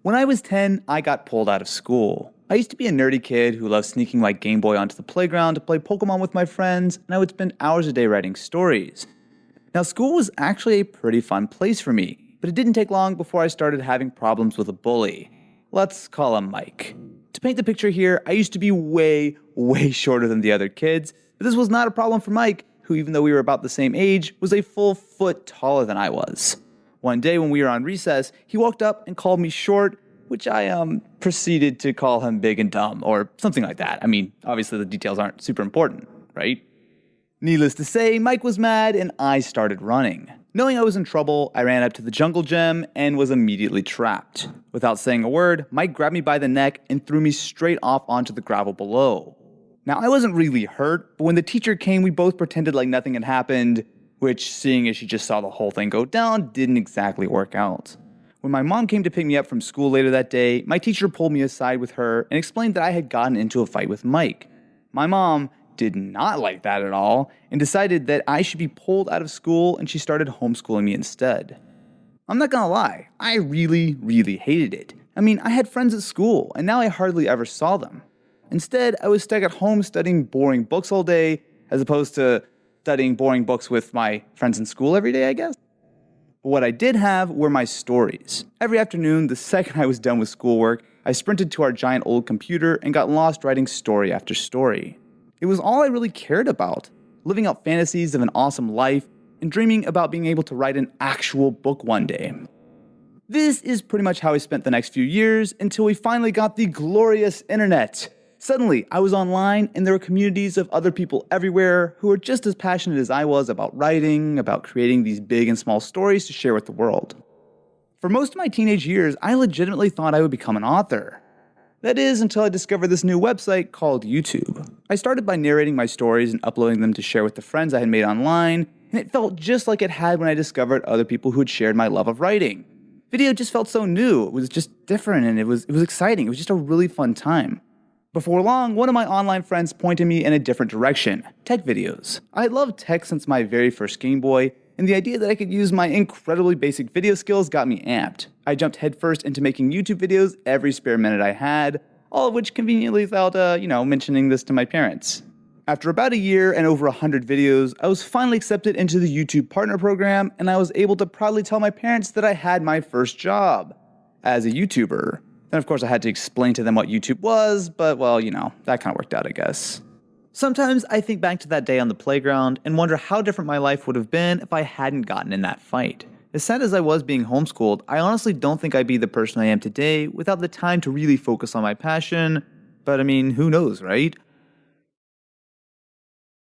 When I was 10, I got pulled out of school. I used to be a nerdy kid who loved sneaking my Game Boy onto the playground to play Pokemon with my friends, and I would spend hours a day writing stories. Now, school was actually a pretty fun place for me, but it didn't take long before I started having problems with a bully. Let's call him Mike. To paint the picture here, I used to be way shorter than the other kids, but this was not a problem for Mike, who, even though we were about the same age, was a full foot taller than I was. One day when we were on recess, he walked up and called me short, which I proceeded to call him big and dumb, or something like that. I mean, obviously the details aren't super important, right? Needless to say, Mike was mad and I started running. Knowing I was in trouble, I ran up to the jungle gym and was immediately trapped. Without saying a word, Mike grabbed me by the neck and threw me straight off onto the gravel below. Now, I wasn't really hurt, but when the teacher came, we both pretended like nothing had happened, which, seeing as she just saw the whole thing go down, didn't exactly work out. When my mom came to pick me up from school later that day, my teacher pulled me aside with her and explained that I had gotten into a fight with Mike. My mom did not like that at all and decided that I should be pulled out of school, and she started homeschooling me instead. I'm not gonna lie, I really hated it. I mean, I had friends at school, and now I hardly ever saw them. Instead, I was stuck at home studying boring books all day, as opposed to studying boring books with my friends in school every day, I guess. But what I did have were my stories. Every afternoon, the second I was done with schoolwork, I sprinted to our giant old computer and got lost writing story after story. It was all I really cared about, living out fantasies of an awesome life and dreaming about being able to write an actual book one day. This is pretty much how I spent the next few years until we finally got the glorious internet. Suddenly, I was online and there were communities of other people everywhere who were just as passionate as I was about writing, about creating these big and small stories to share with the world. For most of my teenage years, I legitimately thought I would become an author. That is, until I discovered this new website called YouTube. I started by narrating my stories and uploading them to share with the friends I had made online, and it felt just like it had when I discovered other people who had shared my love of writing. Video just felt so new, it was just different, and it was exciting, it was just a really fun time. Before long, one of my online friends pointed me in a different direction, tech videos. I had loved tech since my very first Game Boy, and the idea that I could use my incredibly basic video skills got me amped. I jumped headfirst into making YouTube videos every spare minute I had, all of which conveniently without, mentioning this to my parents. After about a year and over 100 videos, I was finally accepted into the YouTube Partner Program, and I was able to proudly tell my parents that I had my first job as a YouTuber. Then of course I had to explain to them what YouTube was, but well, that kind of worked out, I guess. Sometimes I think back to that day on the playground and wonder how different my life would have been if I hadn't gotten in that fight. As sad as I was being homeschooled, I honestly don't think I'd be the person I am today without the time to really focus on my passion. But I mean, who knows, right?